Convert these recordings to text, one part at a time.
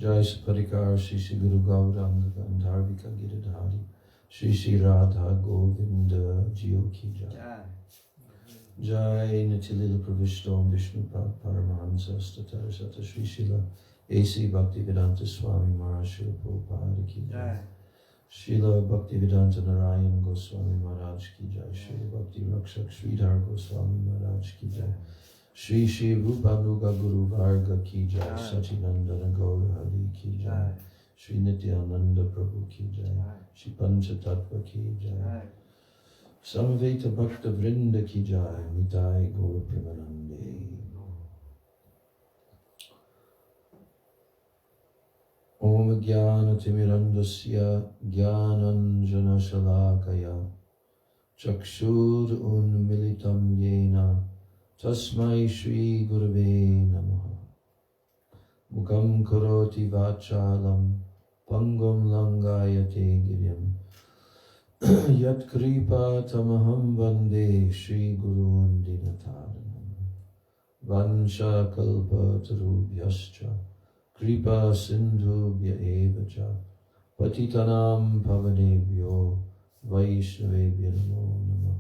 Jai Saparikar Shri Shri Guru Gauranga Gandharvika Giridhari Shri Shri Radha Govinda Jio Ki Jai. Jai Nitilila Pravishtom Vishnupad Paramahansa Statara Sata Shri Srila A.C. Bhaktivedanta Swami Maharaj Srila Prabhupada Ki Jai. Srila Bhaktivedanta Narayan Goswami Maharaj Ki Jai. Srila Bhakti Rakshak Sridhar Goswami Maharaj Ki Jai. Shri Shri Rupanuga Guru Varga Ki Jai. Sacinandana Gaura Hari Ki Jai. Shri Nityananda Prabhu Ki Jai. Shri Pancha Tattva Ki Jai. Samveta Bhakta Vrinda Ki Jai. Nitai Gaur Premanande. Om Jnana Timirandasya Jnananjana Shalakaya Chakshur Unmilitam Yena Tasmai Shri Gurave Namaha. Mukam Karoti Vachalam Pangam Langayate Giryam Yat Kripa Tamaham Vande Shri Gurun Dinataranam Vansha Kalpa Tarubhyascha Kripa Sindhubhya Evacha Patitanam Pavanebhyo Vaishnavebhya Namo Namah.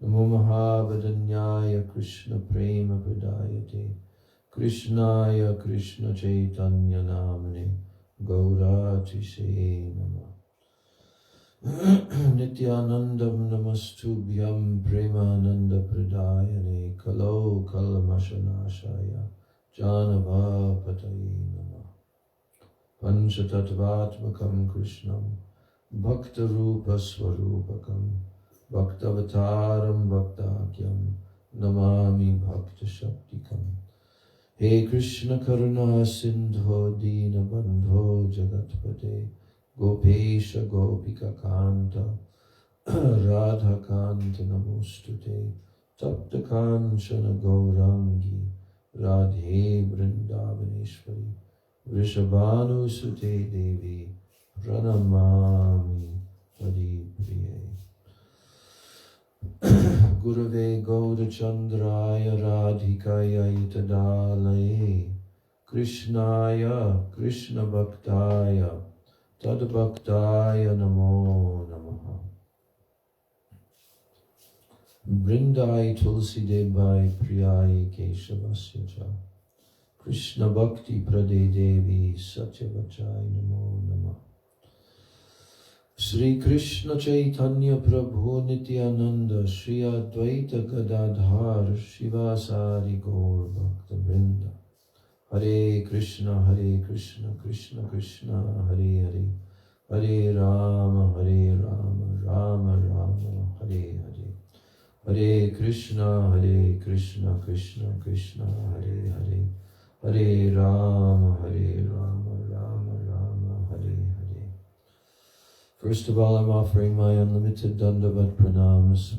Namo Mahavadanyaya Krishna Prema Pradayate Krishnaya Krishna Chaitanya Namane Gaurati Se Namah. Nityanandam Namastubhyam Premananda Pradayane Kalo Kalamashanashaya Janava Pataye Namah. Panchatattvatmakam Krishnam Bhakta Rupa Swarupakam Bhaktavataram Bhaktakyam Namami Bhakta Shaktikam. He Krishna Karuna Sindho Dina Bandho Jagatpate Gopesha Gopika Kanta Radha Kanta Namostute Tapta Kanchana Gaurangi Radhe Vrindavaneshwari Vrishabhanu Sute Devi Pranamami Padipriye. Gurave Gaurachandraya Radhikaya Yutadalaye Krishnaya Krishna Bhaktaya Tadbhaktaya Namo Namaha. Brindai Tulsi Debai Priyai Keshavasya Cha Krishna Bhakti Prade Devi Satyavachai Namo Namah. Sri Krishna Chaitanya Prabhu Nityananda Shri Advaita Gadadhar Shivasari Gaur Bhakta Vrinda. Hare Krishna Krishna Krishna Hare Hare Hare Rama Rama Rama Hare Hare. Hare Krishna Krishna Krishna Hare Hare Hare Rama Rama Rama Hare Hare. First of all, I'm offering my unlimited Dandavat Pranams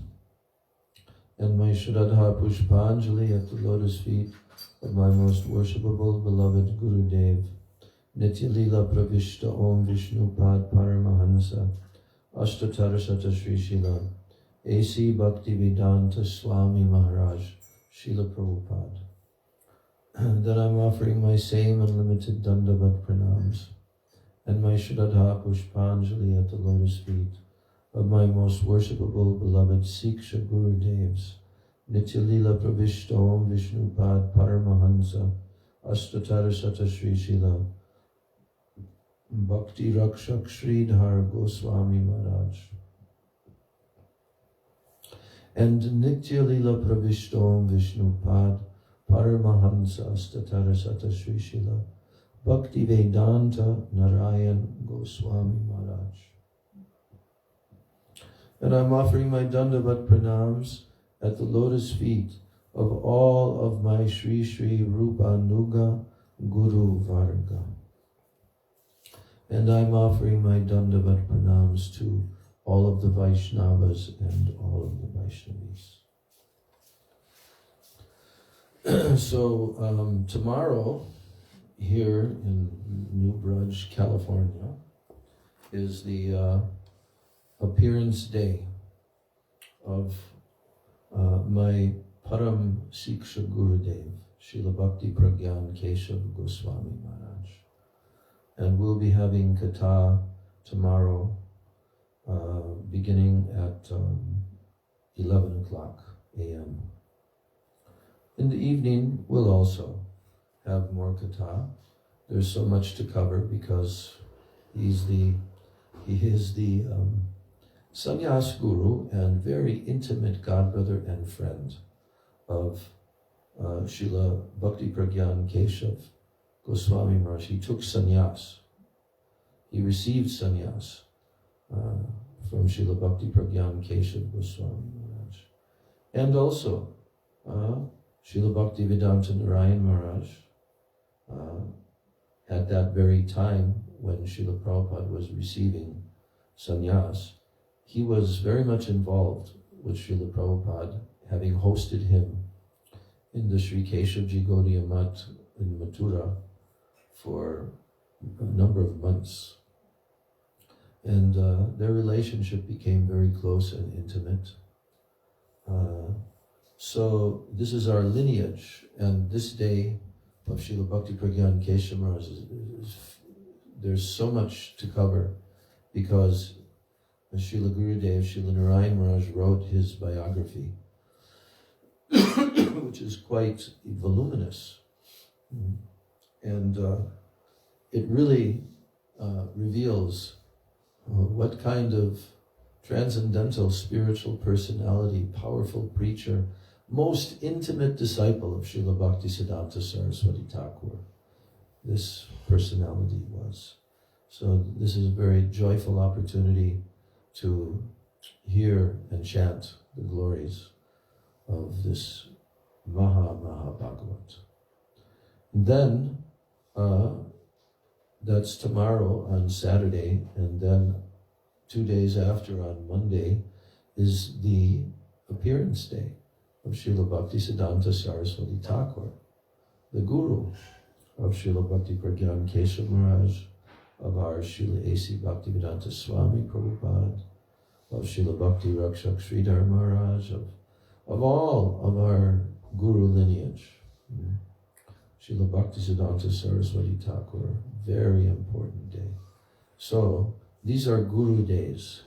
and my Shraddha Pushpanjali at the lotus feet of my most worshipable beloved Gurudev, Nitya Lila Pravishta Om Vishnupad Paramahansa Ashtatarasata Sri Srila A.C. Bhaktivedanta Swami Maharaj Srila Prabhupada. Then I'm offering my same unlimited Dandavat Pranams and my Shraddha Pushpanjali at the lotus feet of my most worshipable beloved Siksha Gurudevs, Nitya Lila Pravishta Om Vishnupad Paramahansa Ashtatarasata Sri Srila Bhakti Rakshak Sridhar Goswami Maharaj and Nitya Lila Pravishta Om Vishnupad Paramahansa Ashtatarasata Sri Srila Bhakti Vedanta Narayan Goswami Maharaj. And I'm offering my Dandavat Pranams at the lotus feet of all of my Sri Sri Rupa Nuga Guru Varga. And I'm offering my Dandavat Pranams to all of the Vaishnavas and all of the Vaishnavis. So tomorrow, here in New Braj, California, is the appearance day of my Param Siksha Gurudev, Srila Bhakti Pragyan Keshav Goswami Maharaj. And we'll be having Katha tomorrow, beginning at 11 o'clock a.m. In the evening, we'll also have more Katha. There's so much to cover because he is the sannyas guru and very intimate godbrother and friend of Srila Bhakti Pragyan Keshav Goswami Maharaj. He took sannyas. He received sannyas from Srila Bhakti Pragyan Keshav Goswami Maharaj. And also Srila Bhakti Vedanta Narayan Maharaj, at that very time when Srila Prabhupada was receiving sannyas, he was very much involved with Srila Prabhupada, having hosted him in the Sri Keshavji Gaudiya Math in Mathura for a number of months. And their relationship became very close and intimate. So this is our lineage, and this day of Srila Bhakti Pragyan Keshav Maharaj, there's so much to cover because Srila Gurudev, Srila Narayan Maharaj wrote his biography, which is quite voluminous. And it really reveals what kind of transcendental spiritual personality, powerful preacher, most intimate disciple of Srila Bhaktisiddhanta Saraswati Thakur this personality was. So this is a very joyful opportunity to hear and chant the glories of this Maha Bhagavat. Then that's tomorrow on Saturday, and then 2 days after on Monday is the appearance day of Srila Bhaktisiddhanta Saraswati Thakur, the Guru of Srila Bhakti Pragyan Keshav Maharaj, of our Srila A.C. Bhaktivedanta Swami Prabhupada, of Srila Bhakti Rakshak Sridhar Maharaj, of all of our Guru lineage. Srila Bhaktisiddhanta Saraswati Thakur, very important day. So these are Guru days.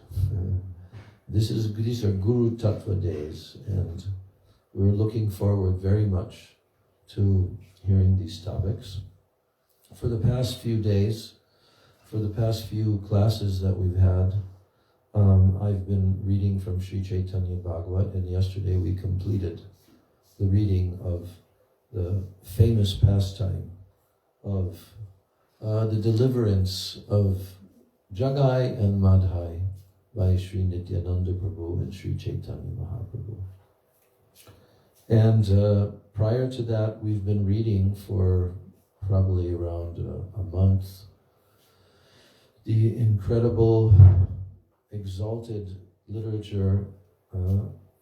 These are Guru Tattva days, and we're looking forward very much to hearing these topics. For the past few days, for the past few classes that we've had, I've been reading from Sri Chaitanya Bhagavat, and yesterday we completed the reading of the famous pastime of the deliverance of Jagai and Madhai by Sri Nityananda Prabhu and Sri Chaitanya Mahaprabhu. And prior to that, we've been reading for probably around a month the incredible, exalted literature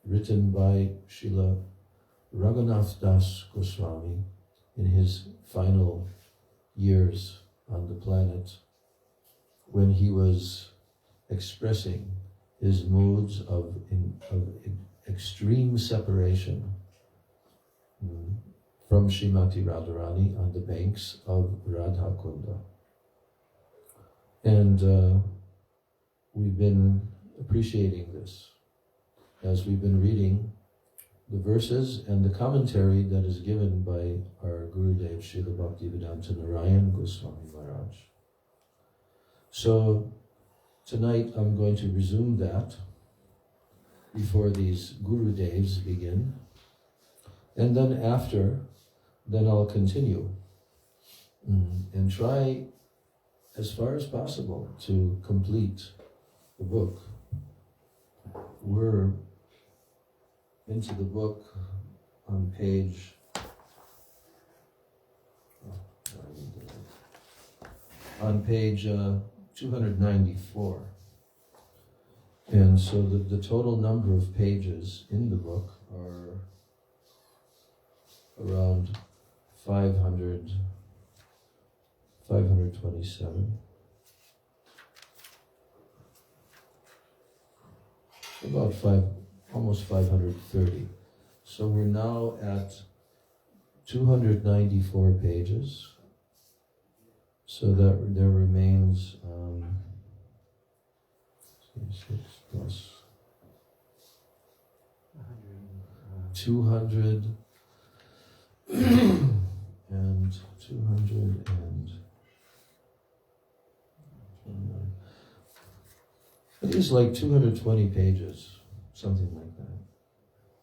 written by Srila Raghunath Das Goswami in his final years on the planet, when he was expressing his moods of extreme separation from Srimati Radharani on the banks of Radha Kunda. And we've been appreciating this as we've been reading the verses and the commentary that is given by our Gurudev Srila Bhaktivedanta Narayan Goswami Maharaj. So tonight I'm going to resume that before these Guru days begin, and then after, then I'll continue and try as far as possible to complete the book. We're into the book on page 294. And so the total number of pages in the book are around 527. About almost 530. So we're now at 294 pages. So So that there remains 6 plus 200 and 200 and it is like 220 pages, something like that.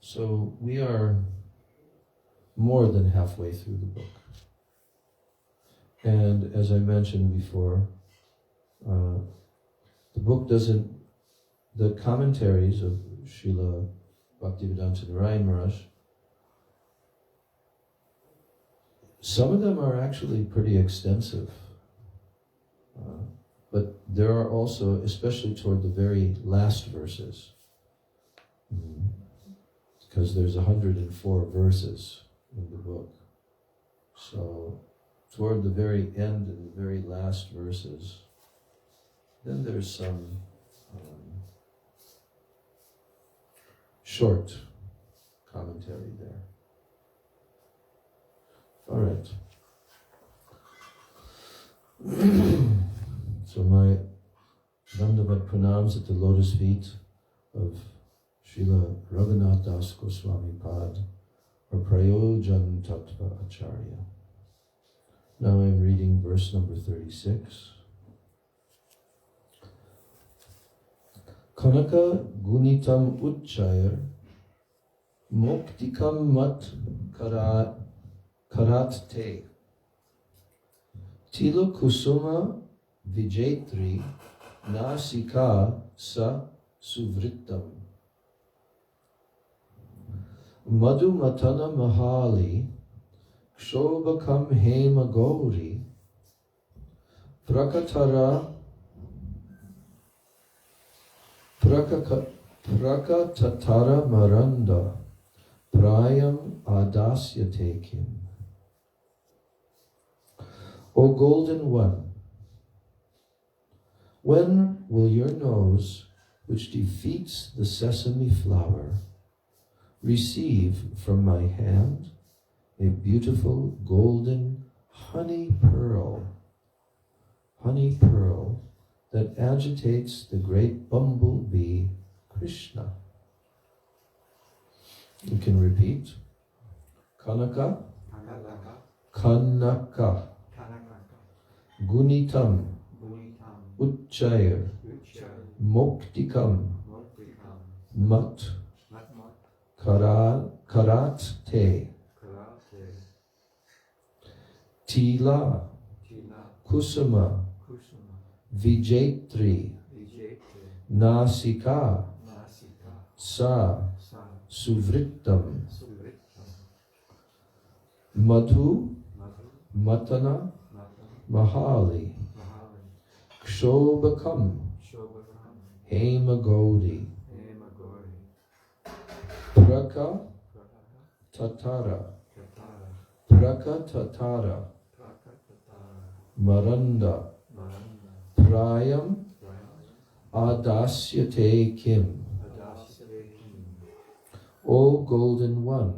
So we are more than halfway through the book. And as I mentioned before, the book doesn't, the commentaries of Srila Bhaktivedanta Narayan Maharaj, some of them are actually pretty extensive. But there are also, especially toward the very last verses, because there's 104 verses in the book. So toward the very end and the very last verses, then there's some short commentary there. All right. So my Dandavat pranams at the lotus feet of Srila Raghunath Das Goswami Pad or Prayojan Tattva Acharya. Now I'm reading verse number 36. Kanaka gunitam uchayar moktikam mat karat te tilo kusuma vijaytri nasika sa suvrittam madhu matana mahali kshobakam hema gauri prakatara Prakatatara maranda prayam adasyate kim. O Golden One, when will your nose, which defeats the sesame flower, receive from my hand a beautiful golden honey pearl that agitates the great bumblebee Krishna? You can repeat. Kanaka, Gunitam, Uchayar, Moktikam, Mat, Karat Te, Tila, Kusuma, Vijaytri, Nasika, Sa, Suvrittam, Madhu, Matana, Mahali, Kshobakam, Hemagodi, Prakatatara, Maranda, Prayam Adasyate Kim. O Golden One,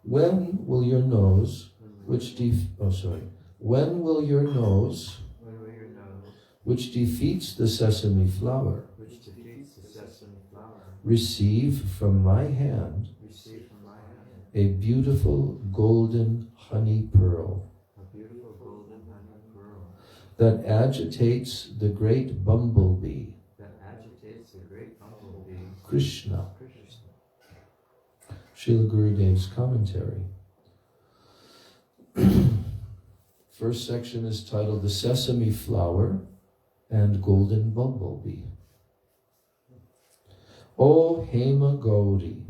when will your nose, which defeats the sesame flower, receive from my hand a beautiful golden honey pearl that agitates the great bumblebee, Krishna. Srila Gurudev's commentary. First section is titled The Sesame Flower and Golden Bumblebee. O Hema Gauri,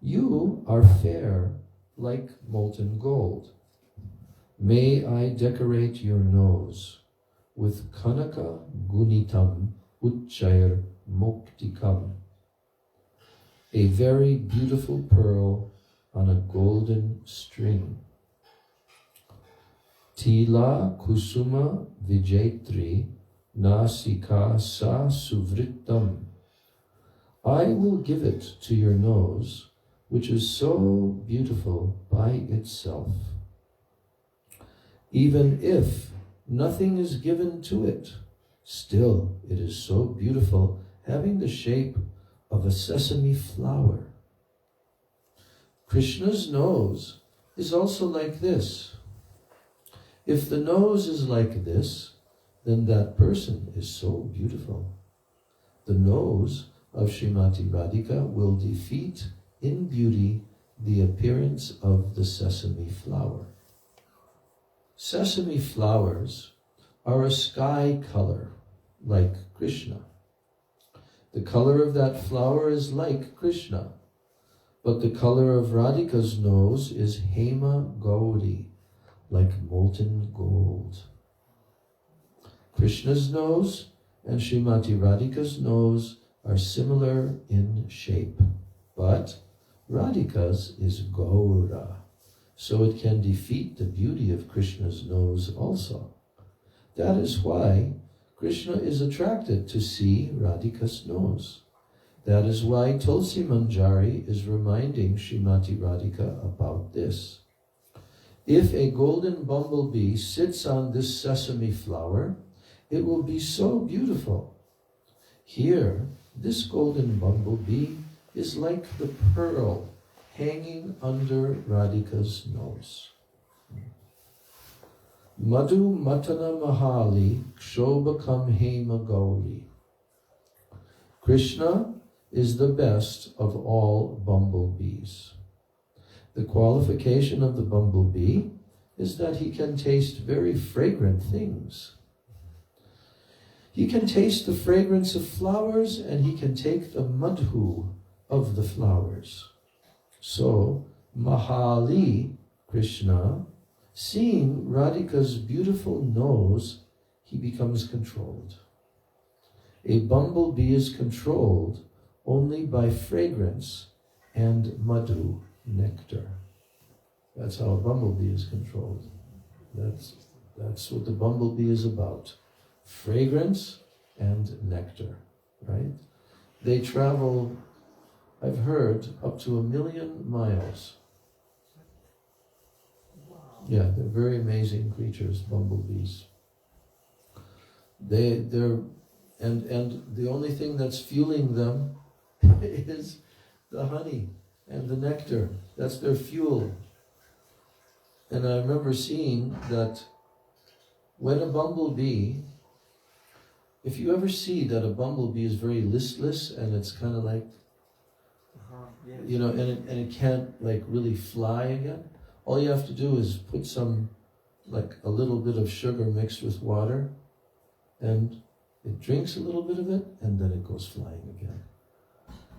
you are fair like molten gold. May I decorate your nose with Kanaka Gunitam Uchayar Moktikam, a very beautiful pearl on a golden string. Tila Kusuma Vijaytri Nasika Sa Suvrittam. I will give it to your nose, which is so beautiful by itself. Even if nothing is given to it, still it is so beautiful, having the shape of a sesame flower. Krishna's nose is also like this. If the nose is like this, then that person is so beautiful. The nose of Srimati Radhika will defeat in beauty the appearance of the sesame flower. Sesame flowers are a sky color, like Krishna. The color of that flower is like Krishna, but the color of Radhika's nose is Hema Gauri, like molten gold. Krishna's nose and Srimati Radhika's nose are similar in shape, but Radhika's is Gaura, so it can defeat the beauty of Krishna's nose also. That is why Krishna is attracted to see Radhika's nose. That is why Tulsi Manjari is reminding Srimati Radhika about this. If a golden bumblebee sits on this sesame flower, it will be so beautiful. Here, this golden bumblebee is like the pearl hanging under Radhika's nose. Madhu Matana Mahali Kshobhakam Hema Gauri. Krishna is the best of all bumblebees. The qualification of the bumblebee is that he can taste very fragrant things. He can taste the fragrance of flowers, and he can take the madhu of the flowers. So, Mahali, Krishna, seeing Radhika's beautiful nose, he becomes controlled. A bumblebee is controlled only by fragrance and madhu, nectar. That's how a bumblebee is controlled. That's what the bumblebee is about. Fragrance and nectar, right? They travel, I've heard, up to 1,000,000 miles. Yeah, they're very amazing creatures, bumblebees. They're the only thing that's fueling them is the honey and the nectar. That's their fuel. And I remember seeing that when a bumblebee, if you ever see that a bumblebee is very listless and it's kind of like, you know, and it can't like really fly again, all you have to do is put some, like a little bit of sugar mixed with water, and it drinks a little bit of it, and then it goes flying again.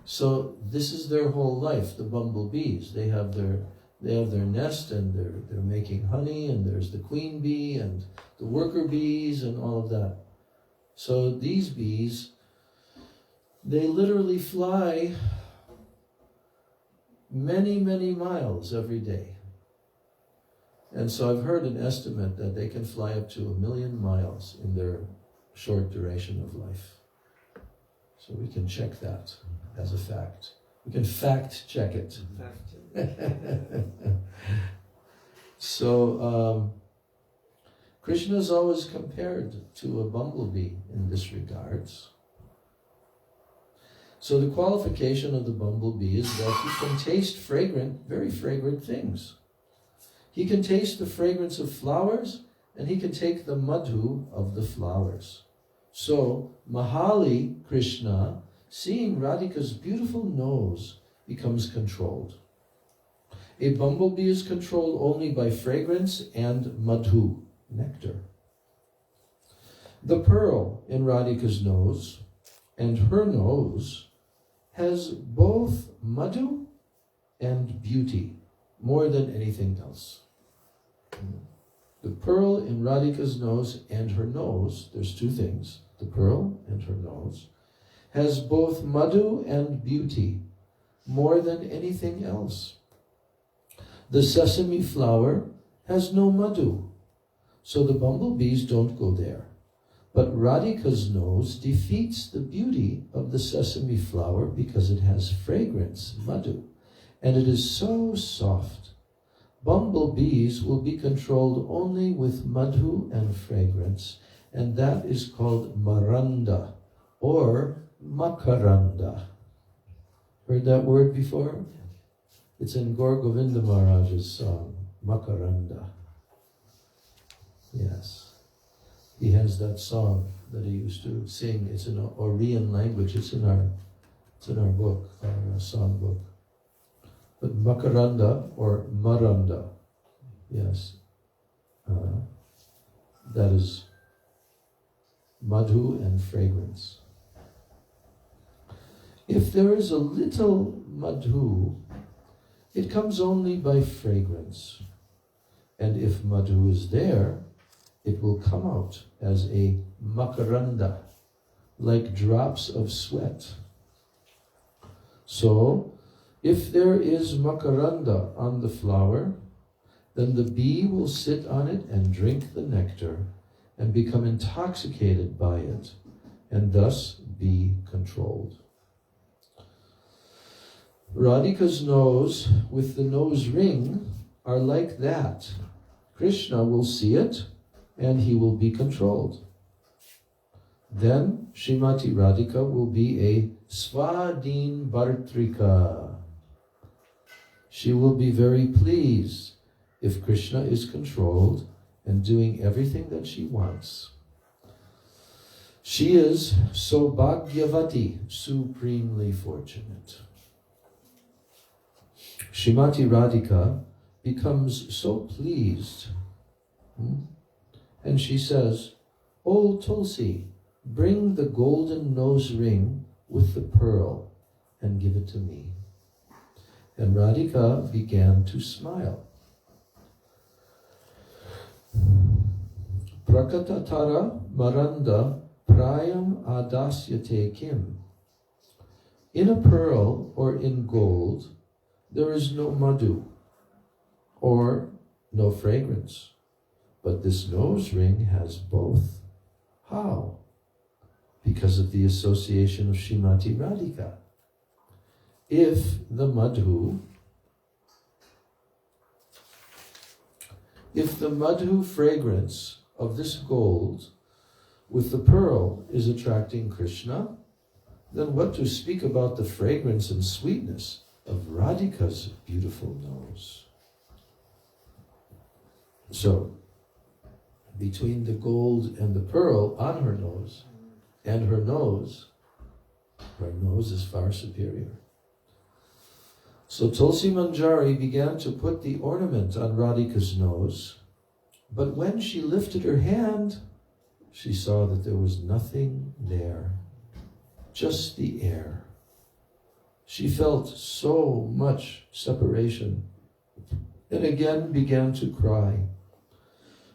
So this is their whole life, the bumblebees. They have their nest, and they're making honey, and there's the queen bee and the worker bees and all of that. So these bees, they literally fly many, many miles every day. And so I've heard an estimate that they can fly up to 1,000,000 miles in their short duration of life. So we can check that as a fact. We can fact check it. So Krishna is always compared to a bumblebee in this regards. So the qualification of the bumblebee is that he can taste very fragrant things. He can taste the fragrance of flowers, and he can take the madhu of the flowers. So Mahali, Krishna, seeing Radhika's beautiful nose, becomes controlled. A bumblebee is controlled only by fragrance and madhu, nectar. The pearl in Radhika's nose and her nose has both madhu and beauty, more than anything else. The pearl in Radhika's nose and her nose, there's two things, the pearl and her nose, has both madhu and beauty, more than anything else. The sesame flower has no madhu, so the bumblebees don't go there. But Radhika's nose defeats the beauty of the sesame flower because it has fragrance, madhu, and it is so soft. bumblebees will be controlled only with madhu and fragrance, and that is called maranda or makaranda. Heard that word before? It's in Gaur Govinda Maharaj's song, Makaranda. Yes. He has that song that he used to sing. It's in Oriyan language. It's in our book, our song book. But Makaranda or Maranda, yes, that is madhu and fragrance. If there is a little madhu, it comes only by fragrance. And if madhu is there, it will come out as a makaranda, like drops of sweat. So, if there is makaranda on the flower, then the bee will sit on it and drink the nectar and become intoxicated by it, and thus be controlled. Radhika's nose with the nose ring are like that. Krishna will see it and he will be controlled. Then Srimati Radhika will be a Svadhin Bhartrika. She will be very pleased if Krishna is controlled and doing everything that she wants. She is Sobhagyavati, supremely fortunate. Srimati Radhika becomes so pleased, and she says, "O Tulsi, bring the golden nose ring with the pearl and give it to me." And Radhika began to smile. Prakatatara maranda prayam adasyate kim. In a pearl or in gold, there is no madhu or no fragrance. But this nose ring has both. How? Because of the association of Srimati Radhika. If the madhu fragrance of this gold with the pearl is attracting Krishna, then what to speak about the fragrance and sweetness of Radhika's beautiful nose? So, between the gold and the pearl on her nose and her nose is far superior. So Tulsi Manjari began to put the ornament on Radhika's nose, but when she lifted her hand, she saw that there was nothing there, just the air. She felt so much separation and again began to cry.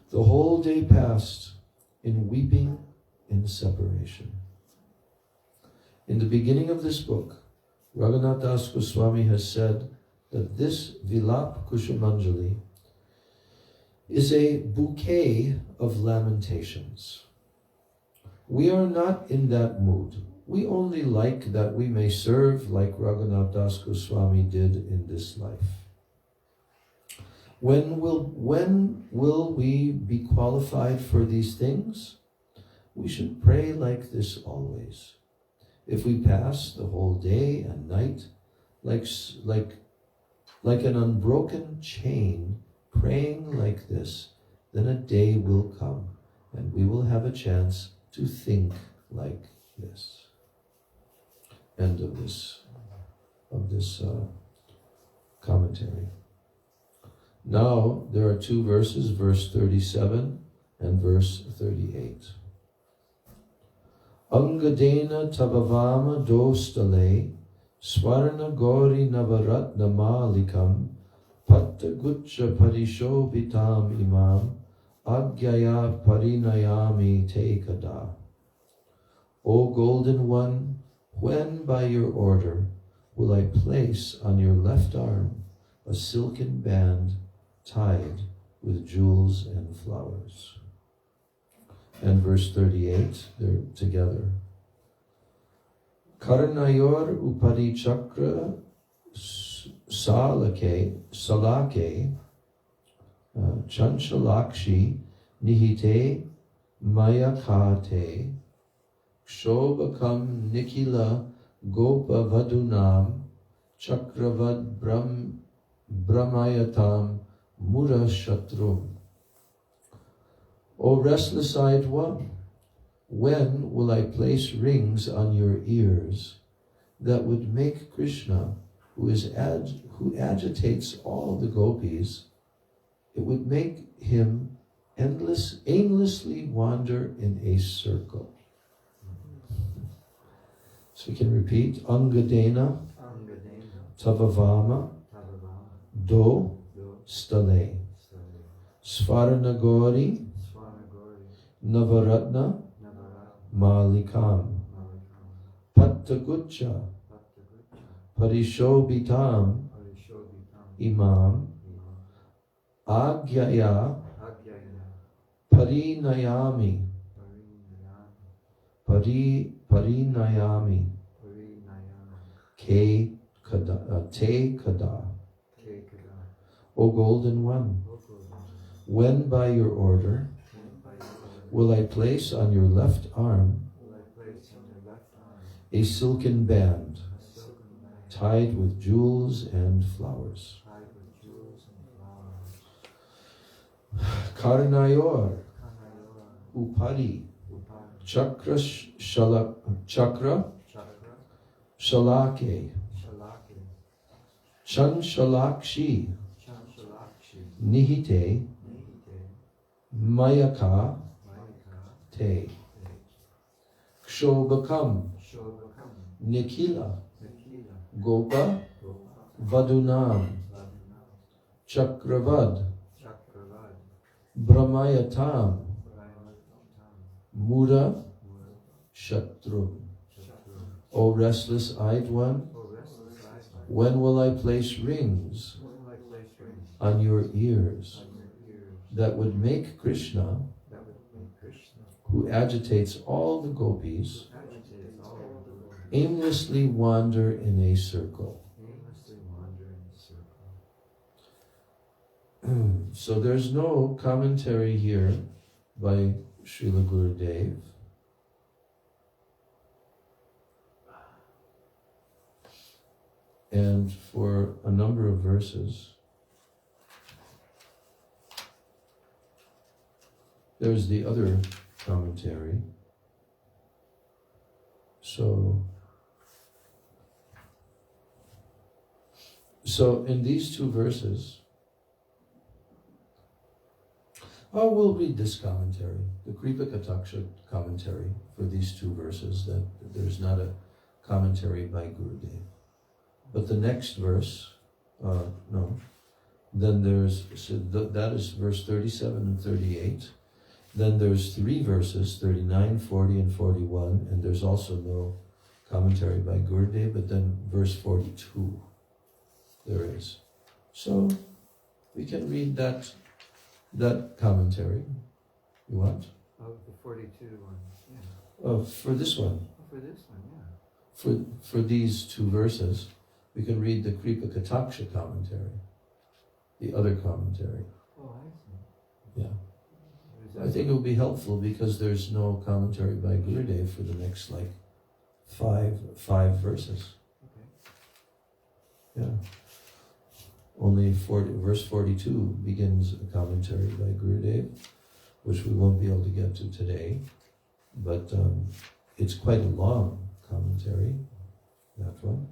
The whole day passed in weeping in separation. In the beginning of this book, Raghunath Das Goswami has said that this Vilapa-kusumanjali is a bouquet of lamentations. We are not in that mood. We only like that we may serve like Raghunath Das Goswami did in this life. When will we be qualified for these things? We should pray like this always. If we pass the whole day and night like an unbroken chain praying like this, then a day will come and we will have a chance to think like this. End of this commentary. Now there are two verses, verse 37 and verse 38. Angadena tabavama dostale swarna gori navaratna malikam patta guccia parishobitam imam agyaya parinayami tekada. O Golden One, when by your order will I place on your left arm a silken band tied with jewels and flowers? And verse 38, they're together. Karnayor upari chakra salake Chanchalakshi nihite mayakate Shobhakam Nikila Gopa Vadunam Chakravad Brahmayatam Mura Shatrum. O restless-eyed one, when will I place rings on your ears that would make Krishna, who agitates all the gopis, it would make him aimlessly wander in a circle. So we can repeat, Angadena, Tavavama, Do, Stale, Svaranagori, Navaratna, Malikam, Pattagucha, Parishobitam, Imam, Agyaya, Parinayami, Parinayami, Te Kada. O Golden One, when by your order will I place on your left arm a silken band tied with jewels and flowers. Karnayor Upari Chakra Shalake Chanchalakshi Nihite Mayaka Te Kshobhakam Nikila Gopa Vadunam Chakravad Brahmayatam Mura Shatrum. O restless-eyed one, when will I place rings on your ears that would make Krishna, who agitates all the gopis, aimlessly wander in a circle? So there's no commentary here by Srila Gurudev. And for a number of verses, there's the other commentary. So in these two verses, we'll read this commentary, the Kripa-Kataksha commentary for these two verses, that there's not a commentary by Gurudev. But the next verse, then there's, that is verse 37 and 38. Then there's three verses, 39, 40, and 41, and there's also no commentary by Gurudev, but then verse 42, there is. So we can read that commentary. You want? Oh, the 42 one, yeah. For this one. Oh, for this one, yeah. For these two verses, we can read the Kripa-Kataksha commentary, the other commentary. Oh, I see. Yeah. I think it will be helpful because there's no commentary by Gurudev for the next five verses. Okay. Yeah. Only verse 42 begins a commentary by Gurudev, which we won't be able to get to today, but it's quite a long commentary, that one.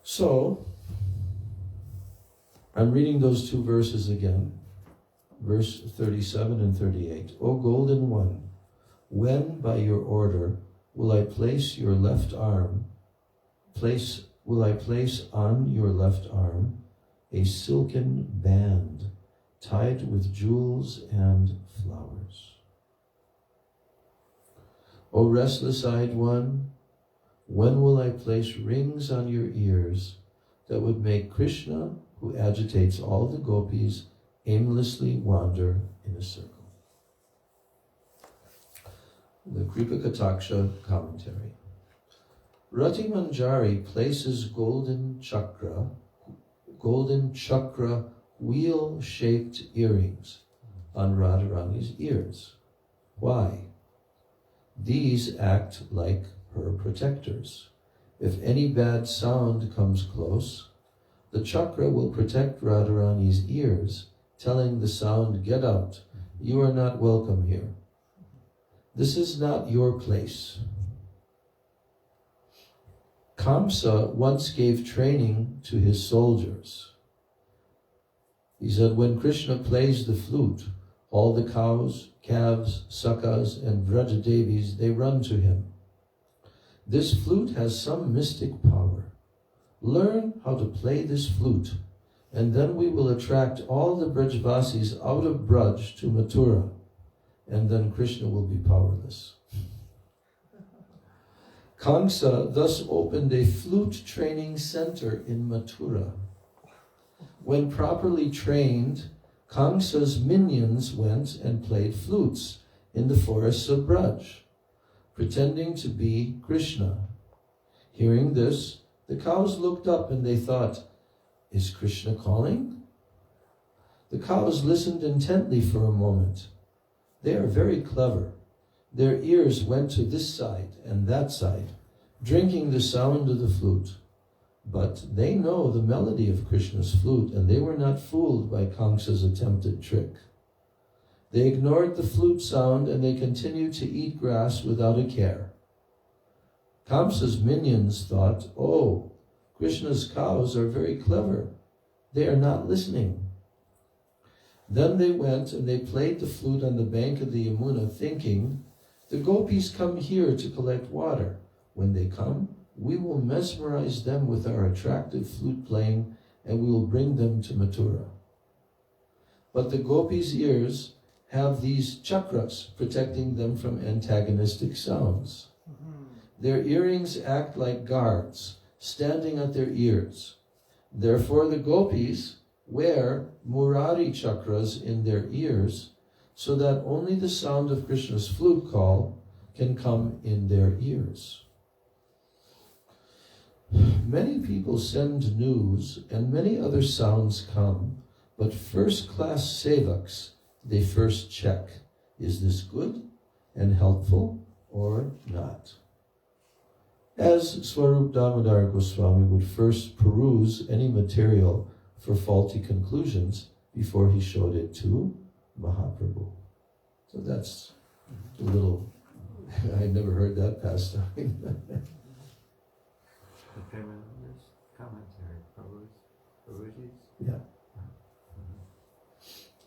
So, I'm reading those two verses again, verse 37 and 38. O Golden One, when by your order will I place your left arm, will I place on your left arm a silken band tied with jewels and flowers? O restless-eyed one, when will I place rings on your ears that would make Krishna, who agitates all the gopis, aimlessly wander in a circle? The Kripa-Kataksha commentary. Rati Manjari places golden chakra wheel-shaped earrings on Radharani's ears. Why? These act like her protectors. If any bad sound comes close, the chakra will protect Radharani's ears, telling the sound, "Get out, you are not welcome here. This is not your place." Kamsa once gave training to his soldiers. He said, when Krishna plays the flute, all the cows, calves, sakas, and Vrajadevis, they run to him. This flute has some mystic power. Learn how to play this flute, and then we will attract all the Brajvasis out of Braj to Mathura, and then Krishna will be powerless. Kamsa thus opened a flute training center in Mathura. When properly trained, Kamsa's minions went and played flutes in the forests of Braj, pretending to be Krishna. Hearing this, the cows looked up and they thought, "Is Krishna calling?" The cows listened intently for a moment. They are very clever. Their ears went to this side and that side, drinking the sound of the flute. But they know the melody of Krishna's flute, and they were not fooled by Kamsa's attempted trick. They ignored the flute sound and they continued to eat grass without a care. Kamsa's minions thought, "Oh, Krishna's cows are very clever. They are not listening." Then they went and they played the flute on the bank of the Yamuna, thinking, "The gopis come here to collect water. When they come, we will mesmerize them with our attractive flute playing, and we will bring them to Mathura." But the gopis' ears have these chakras protecting them from antagonistic sounds. Their earrings act like guards, standing at their ears. Therefore the gopis wear Murari chakras in their ears, so that only the sound of Krishna's flute call can come in their ears. Many people send news and many other sounds come, but first-class sevaks, they first check, is this good and helpful or not? As Swarup Damodar Goswami would first peruse any material for faulty conclusions before he showed it to Mahaprabhu. So that's a little, I never heard that pastime. The Padmanabha's commentary, Prabhuji's? Yeah.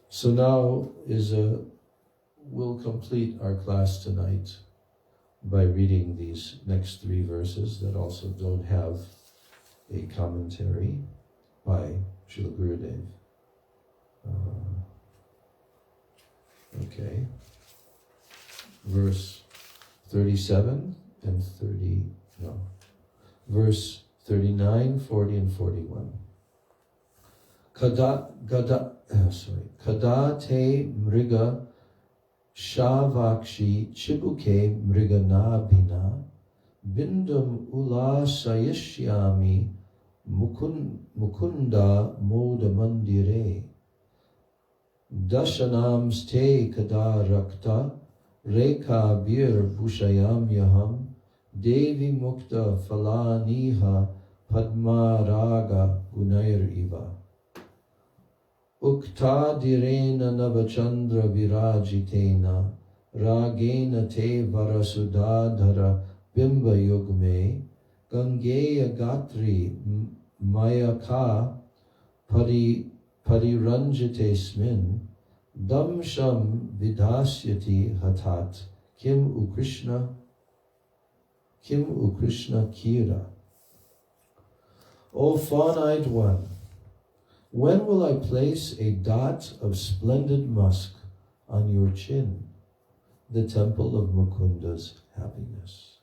So now we'll complete our class tonight by reading these next 3 verses that also don't have a commentary by Srila Gurudev. Okay. Verse 37 and 30, no. Verse 39, 40, and 41. Kada te mriga shavakshi chibuke mriganabhina bindum ulasayishyami mukunda moda mandire dashanams te kada rakta reka vir bhushayam yaham Devi mukta falaniha padmaraga gunair iva. Ukta direna navachandra virajitena ragena te varasudadhara bimba yugme gangeya gatri mayaka pariranjite smin damsham vidhasyati hatat kim ukrishna Kira. O fawn-eyed one, when will I place a dot of splendid musk on your chin, the temple of Mukunda's happiness?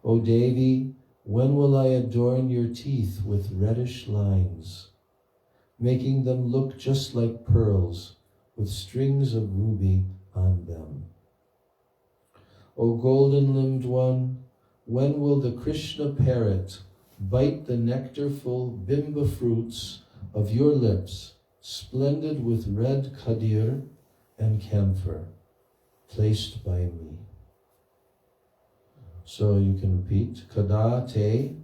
O Devi, when will I adorn your teeth with reddish lines, making them look just like pearls with strings of ruby on them? O golden-limbed one, when will the Krishna parrot bite the nectarful bimba fruits of your lips, splendid with red kadir and camphor, placed by me. So you can repeat, Kada te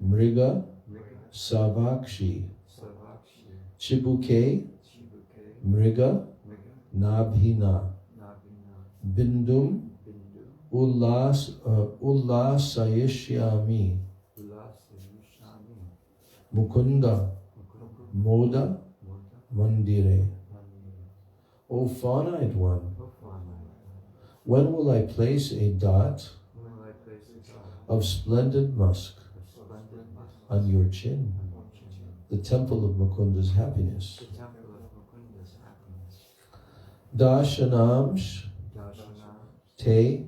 mriga savakshi chibuke mriga nabhina bindum ullasayishyami mukunda moda mandire. O fawn-eyed one, when will I place a dot of splendid musk on your chin, the temple of Mukunda's happiness? Dashanamsh te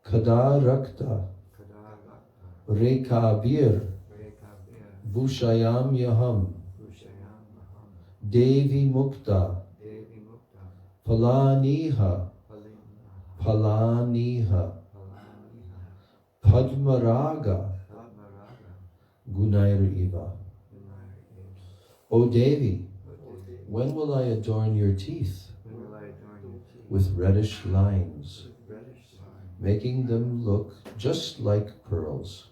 kada rakta rekabir bhushayam yaham devi mukta palaniha padmaraga gunair iva. O Devi, when will I adorn your teeth with reddish lines, making them look just like pearls,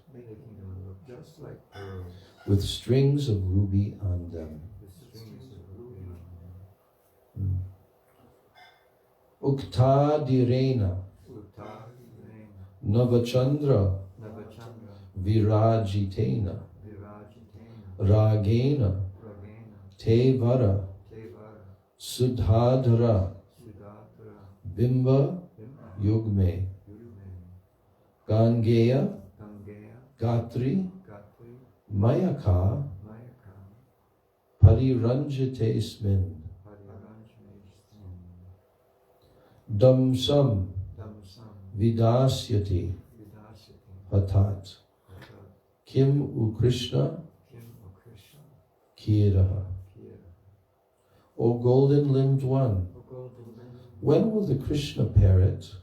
with strings of ruby on them? Uktadirena Navachandra Virajitena Ragena Tevara Sudhadhara Bimba Yugme Gangeya Gatri Mayaka Pariranjite Smin Damsam Vidasyati Hatat Kim U Krishna Kiraha. O golden-limbed one, when will the Krishna parrot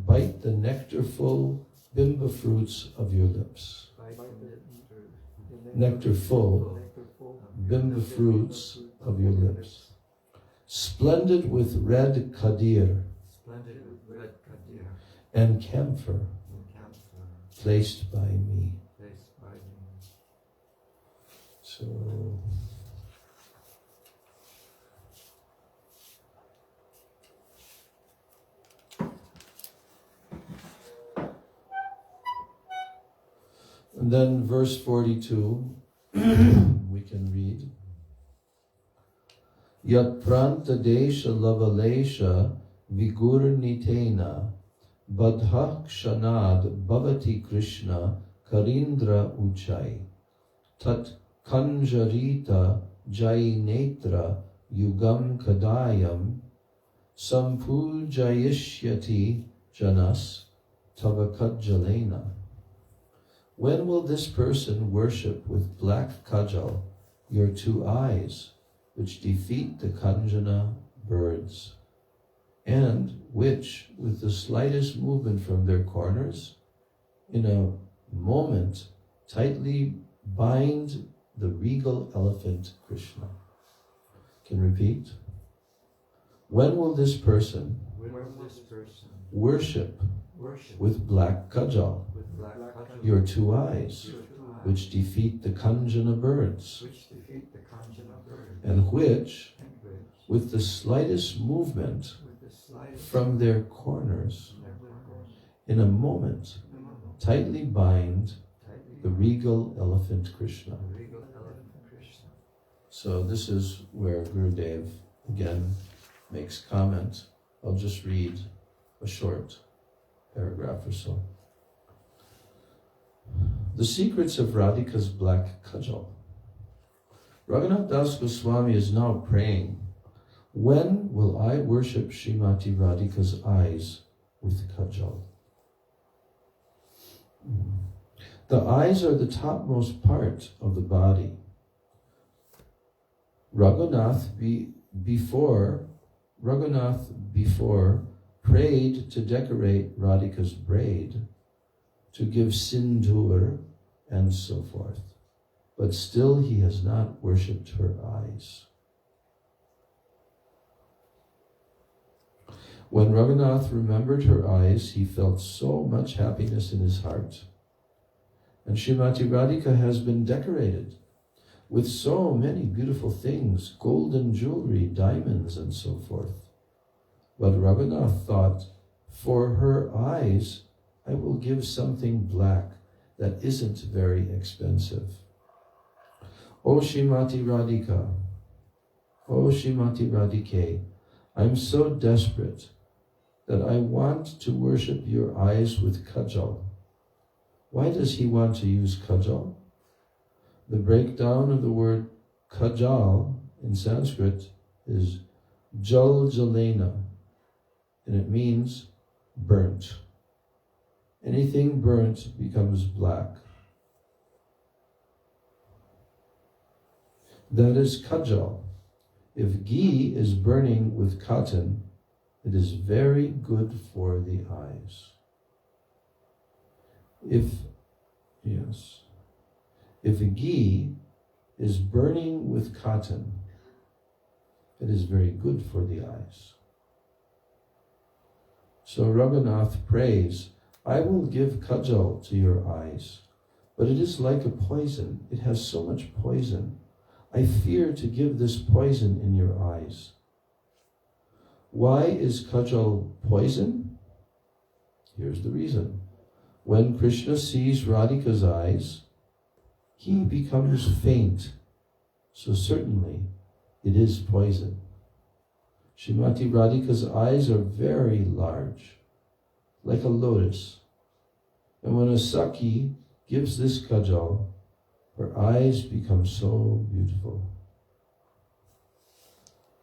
bite the nectar-full bimba fruits of your lips? Nectar-full bimba fruits of your lips. Splendid with red kadir and camphor, placed by me. So, and then verse 42, we can read. Yat pranta desha lavalesha vigurnitena badha kshanad bhavati Krishna karindra uchai tat kanjarita jai netra yugam kadayam sampujayishyati janas tavakadjalena. When will this person worship with black kajal your two eyes, which defeat the Kanjana birds, and which, with the slightest movement from their corners, in a moment, tightly bind the regal elephant Krishna? Can repeat? When will this person worship with black kajal your two eyes, which defeat the Kanjana birds, and which, with the slightest movement from their corners, in a moment, tightly bind the regal elephant Krishna? So this is where Gurudev again makes comment. I'll just read a short paragraph or so. The secrets of Radhika's black kajal. Raghunath Das Goswami is now praying, when will I worship Srimati Radhika's eyes with kajal? The eyes are the topmost part of the body. Raghunath before prayed to decorate Radhika's braid, to give sindoor and so forth. but still he has not worshipped her eyes. When Raghunath remembered her eyes, he felt so much happiness in his heart. And Srimati Radhika has been decorated with so many beautiful things, golden jewelry, diamonds, and so forth. But Raghunath thought, for her eyes, I will give something black that isn't very expensive. O Srimati Radhika, O Srimati Radhike, I'm so desperate that I want to worship your eyes with kajal. Why does he want to use kajal? The breakdown of the word kajal in Sanskrit is jal jalena, and it means burnt. Anything burnt becomes black. That is kajal. If ghee is burning with cotton, it is very good for the eyes. If a ghee is burning with cotton, it is very good for the eyes. So Raghunath prays, I will give kajal to your eyes, but it is like a poison. It has so much poison. I fear to give this poison in your eyes. Why is kajal poison? Here's the reason. When Krishna sees Radhika's eyes, he becomes faint. So certainly it is poison. Srimati Radhika's eyes are very large, like a lotus. And when a Sakhi gives this kajal, her eyes become so beautiful.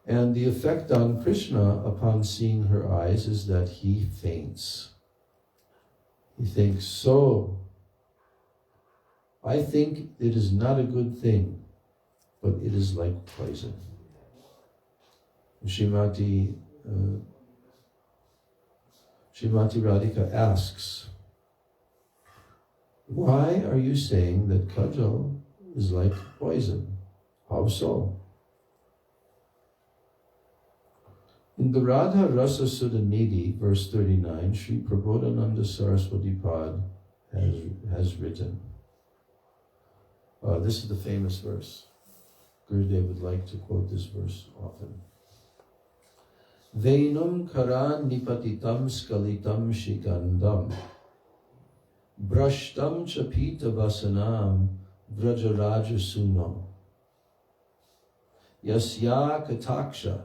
And the effect on Krishna upon seeing her eyes is that he faints. He thinks, so, I think it is not a good thing, but it is like poison. Srimati Radhika asks, why are you saying that kajal is like poison? How so? In the Radha Rasa Sudha Nidhi, verse 39, Sri Prabodhananda Saraswati Pad has written. This is the famous verse. Gurudev would like to quote this verse often. Venum karan nipatitam skalitam shikandam brashtam chapita vasanam vrajaraja sunam yasya kataksha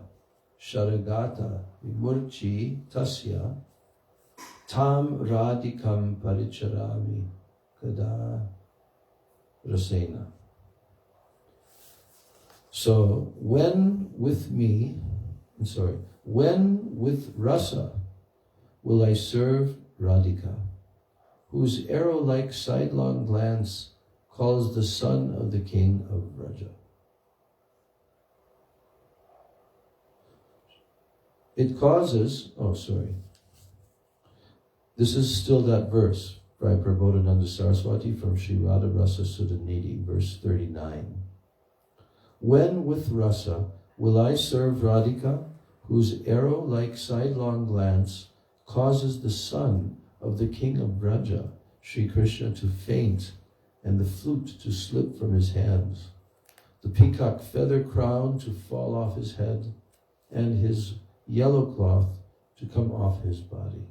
Sharagata vimurchi tasya tam radhikam paricharami kada rasena. So when with rasa will I serve Radhika, whose arrow-like sidelong glance calls the son of the king of Braja. It causes, this is still that verse by Prabodhananda Saraswati from Sri Radha Rasa Sudha Nidhi, verse 39. When with rasa will I serve Radhika, whose arrow-like sidelong glance causes the son of the king of Braja, Sri Krishna, to faint and the flute to slip from his hands, the peacock feather crown to fall off his head, and his yellow cloth to come off his body.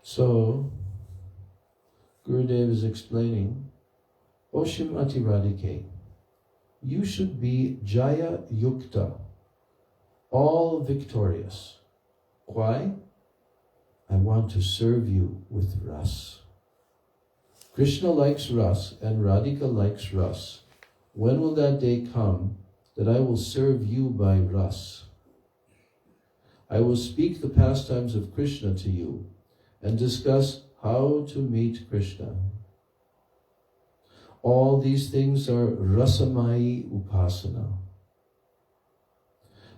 So, Gurudev is explaining, O Srimati Radhike, you should be Jaya Yukta, all victorious. Why? I want to serve you with ras. Krishna likes ras and Radhika likes ras. When will that day come that I will serve you by ras? I will speak the pastimes of Krishna to you and discuss how to meet Krishna. All these things are rasamai upasana.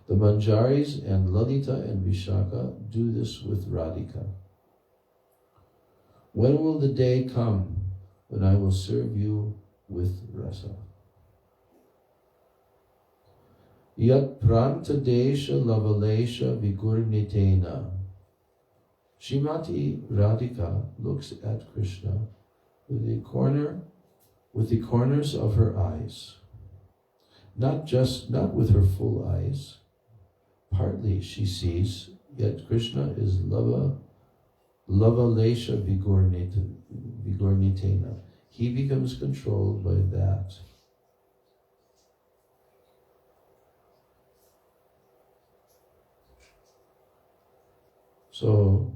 The Manjaris and Lalita and Vishaka do this with Radhika. When will the day come when I will serve you with rasa? Yat pranta desha lavalesha vigurnitena. Srimati Radhika looks at Krishna with the corners of her eyes. Not with her full eyes. Partly she sees, yet Krishna is lavalesha vigurnitena. He becomes controlled by that. So,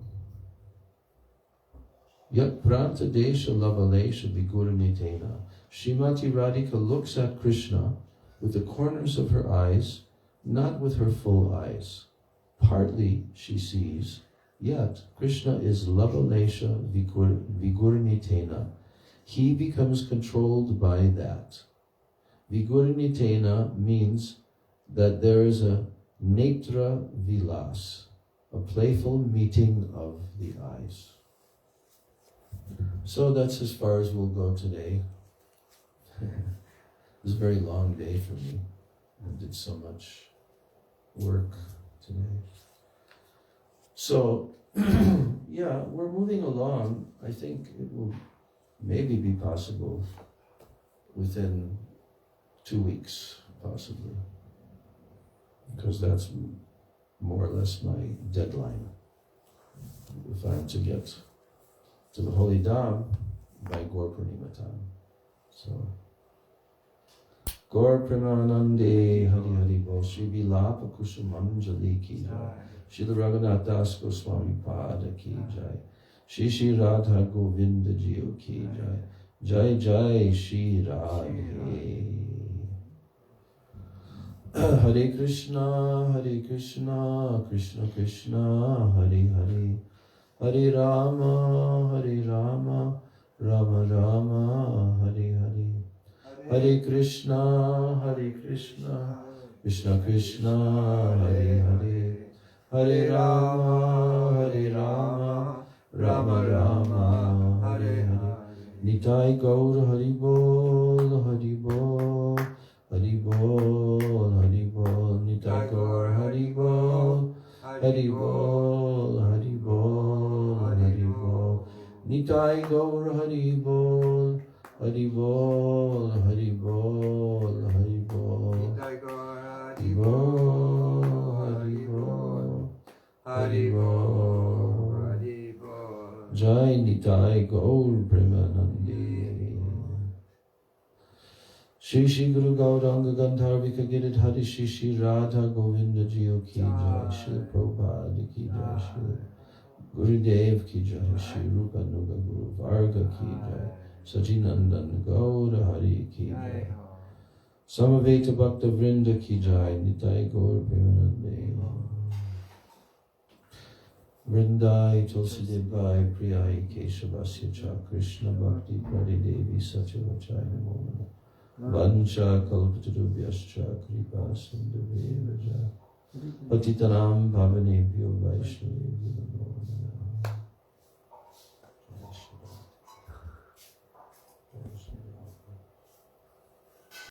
Yat pranta desha lavalesha vigurnitena. Srimati Radhika looks at Krishna with the corners of her eyes, not with her full eyes. Partly she sees, yet Krishna is lavalesha vigurnitena. He becomes controlled by that. Vigurnitena means that there is a netra vilas, a playful meeting of the eyes. So that's as far as we'll go today. It was a very long day for me. I did so much work today. So, yeah, we're moving along. I think it will maybe be possible within 2 weeks, possibly. Because that's more or less my deadline. If I'm to get to the Holy Dham by Gaur Purnima time. So, Gaur Premanande Hari Hari Bol Sri Vilapa-kusumanjali ki jai. Srila Raghunath Das Goswami Pada ki jai. Shri Radha Govinda Jiyo ki jai. Jai Jai Shri Radhe. Hare Krishna, Krishna Krishna, Hare Hare. Hare Rama, Rama Rama, Hare Hare. Hare Krishna, Krishna Krishna, Hare Hare. Hare Rama, Rama Rama, Hare Hare. Nitai Gaur Hari Bol, Hari Bol, Hari Bol, Hari Bol. Nitai Gaur Hari Bol, Hari Bol, Hari Bol, Hari Bol. Nitai Gaur Hari Bol, Hari Bol, Hari Bol, Hari Bol. Nitai Gaur Hari Bol, Hari Bol, Hari Bol, Hari Bol. Jai Nitai Gaur Premanande. Shri Shri Guru Gauranga Gandharvika Giridhari Shri Shri Radha Govinda Jiyo ki jai. Shri Prabhupada ki jai. Shri Gurudev ki jai. Shri Rupa Nuga Guru Varga ki jai. Sajinandan Gaura Hari ki jai. Samaveta Bhakta Vrinda ki jai. Nitai Gaur Premanande. Vrindai Tulsidev Gai Priyai Keshavasya Cha Krishna Bhakti Prade Devi Satyavachai Namo Namo. Vancha kalpatarubhyascha kripa sindhuvevaja patitanam bhavanebhyo vaishnavebhyo namo namo.